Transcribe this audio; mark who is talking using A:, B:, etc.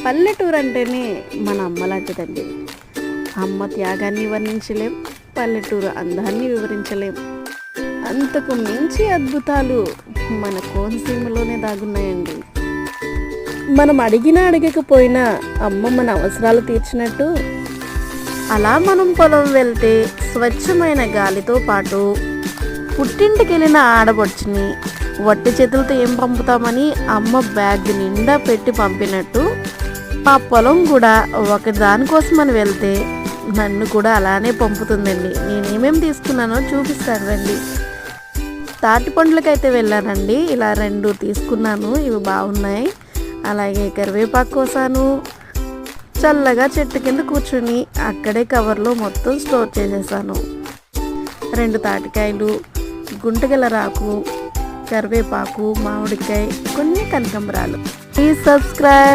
A: పల్లెటూరు అంటేనే మన అమ్మ లాంటిదండి. అమ్మ త్యాగాన్ని వర్ణించలేం, పల్లెటూరు అందాన్ని వివరించలేం. అంతకు మించి అద్భుతాలు మన కోనసీమలోనే దాగున్నాయండి. మనం అడిగినా అడగకపోయినా అమ్మ మన అవసరాలు తీర్చినట్టు, అలా మనం పొలం వెళ్తే స్వచ్ఛమైన గాలితో పాటు పుట్టింటికి వెళ్ళిన ఆడపడుచుని వట్టి చేతులతో ఏం పంపుతామని అమ్మ బ్యాగ్ నిండా పెట్టి పంపినట్టు, ఆ పొలం కూడా ఒక దానికోసమని వెళ్తే నన్ను కూడా అలానే పంపుతుందండి. నేనేమేమి తీసుకున్నానో చూపిస్తాను రండి. తాటి పండ్లకైతే వెళ్ళానండి. ఇలా 2 తీసుకున్నాను, ఇవి బాగున్నాయి. అలాగే కరివేపాకు కోసాను. చల్లగా చెట్టు కింద కూర్చుని అక్కడే కవర్లో మొత్తం స్టోర్ చేసేసాను. 2 తాటికాయలు, గుంటగల రాకు, కరివేపాకు, మామిడికాయ, కొన్ని కనకాంబరాలు. Please subscribe.